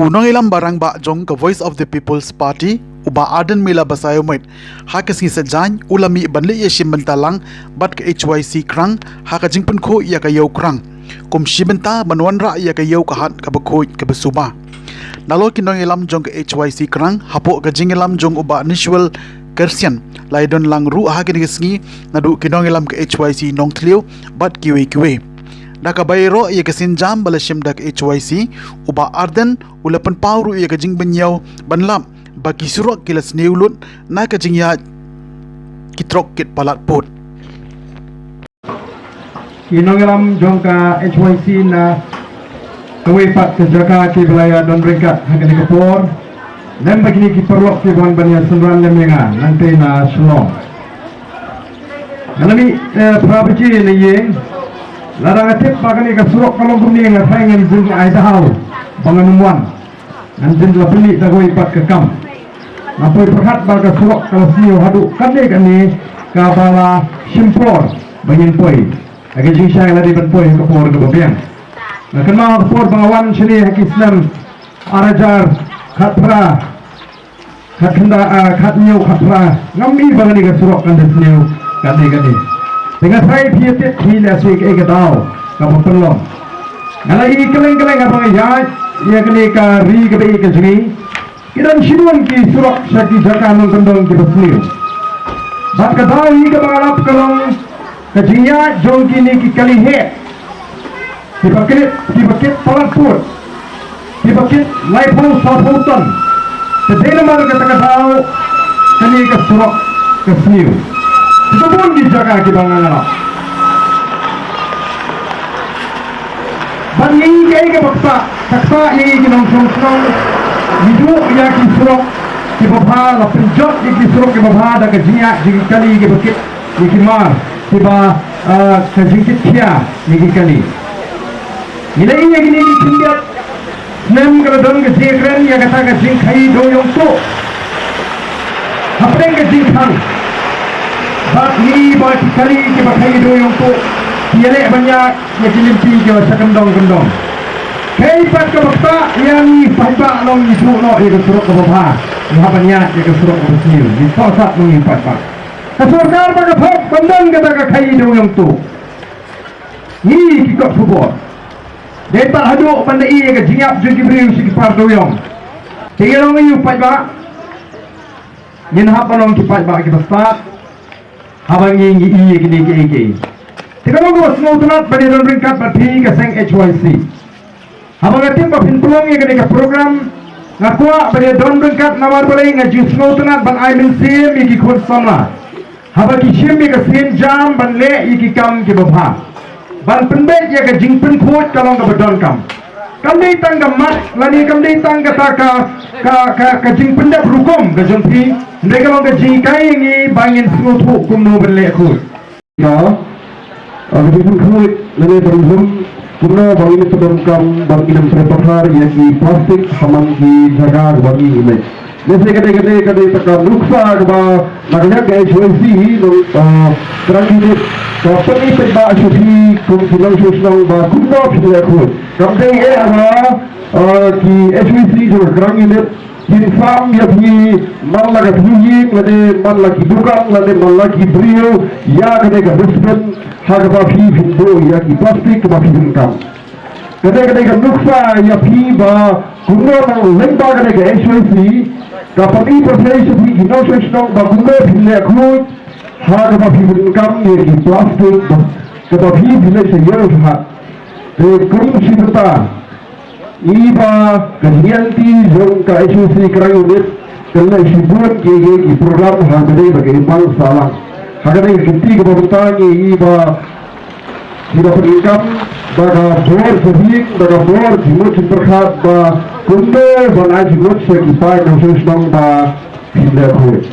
Kunong ilam barang ba jong ka Voice of the People's Party uba Arden Mila Basayomit hakas ngi sajany ulami banli ya shimbantalang bat ka HYC krang haka jingpun ko ya ka yaw krang kum shibenta banwanra ya ka yaw kahat ka bakhoy ka basuma nalo kinong ilam jong ka HYC krang hapo ka jingilam jong uba initial Kersian laidon lang ru hakin ngi nadu kinong ilam ka HYC nong tliu bat kiwe Nakabayro iya kasinjam balashim dak HYC uba Arden ulapan pauru iya kajing banyaw banlam bagi surok kilas neulut na kajing ya kitrok kit palat pot. Kinongelam jongka HYC na kawepat kejaga ki belaya don ringkat hagani kapor dan begini ki perlok ki ban banya sunran lemenga nanti na shlong. Nalami prabaji ni yeng larang atip bagani ka surok kalong bumi nga thaingen jing ai dahau banganumuan nanjin la beli dagoi pat ka kam napoi perhat baga surok kala sio hadu kande kani ka bala simpor bangin poi age jing syai la di ban poi ka por ka babiang na kenal por bangawan sini hak Islam arajar khatra khatnda khatnyo khatra ngami bagani ka surok kande sio kande dengan saya piatit hila sik e gadau ka pelong ngalai keleng-keleng apa ya ia kene ka ri ka be ka jini kidan sinuan ki surak saki jakan kendong ki besliu bat ka dau hi ka balap kalong ka jinya jong kini ki kali he ki bakit palapur ki bakit laipul sahutan sedena mar ka dau kini ka surak ka sliu Sebelum dijaga di banganan, bang ini ke baksa ini kinong song hidup ya kisrok ke bapa la penjot di kisrok ke bapa ada kejiak di kali ke bukit di kimar tiba kejingkit kia di kali. Nilai ini gini di tindiat nem kalau dong kejengkren ya kata kejeng kai doyong tu, apa yang kejengkang? Saat ini bagi kali kita pakai doyong tu dialek banyak yang dilimpi ke masa kendong. Kei pat ke bakta yang pahibak long isu no ia kesuruk ke bawah. Yang banyak ia kesuruk ke besir. Di saat mengimpat pak. Kesurkar pada pop kendong kita ke kai doyong tu. Ni kikok subor. Depat haduk pandai ia ke jingyap jengki beriu sikipar doyong. Kei long iu pahibak. Nyenhap long kipahibak kita start. Habang ini gini. Tikalo ko semua tunat pada don ringkat berarti keseng HYC. Habang atim bapin peluang ini ke program ngakua pada don ringkat nawar boleh ngaju semua tunat ban aimin sim iki kun sama. Habang kishim ke sim jam ban le iki kam ke babha. Ban penbet ya ke jingpen khut kalau ke bedon kam. Kami tangga mat lani kami tangga ka jingpen dak rukum ke jompi. Mereka kalau kejikai ini bangin semua tu kumno berlekut. Ya, begitu kulit lebih berhubung kumno bangin sedangkan bangin berpahar yang di plastik hamam di jaga bangin ini. Nasi kadai takkan ruksa keba makanya ke HYC terang ini company pemba sufi kumpulan ba kumno berlekut. Kami ada di HYC juga terang ini Infam ya bi man lagi buying lade man lagi dukang lade man lagi brio ya kene ka husband haga ba fi findo ya ki plastik ba fi income kene ka nuksa ya fi ba kuno nang lemba kene ka HYC ka pati percaya fi gino sesno ba kuno phile khut haga ba fi income ya ki plastik ka ba fi phile se yo ha te kum sibata Iba kehianti jom ka HYC kerang unit kena isibuan ki program hagade bagi impang salang hagade kinti ke pemutani iba tidak berinkam baga bor sebik baga bor jimut berkat ba kunde ban ajimut sekipai kasus nang ba tidak kuat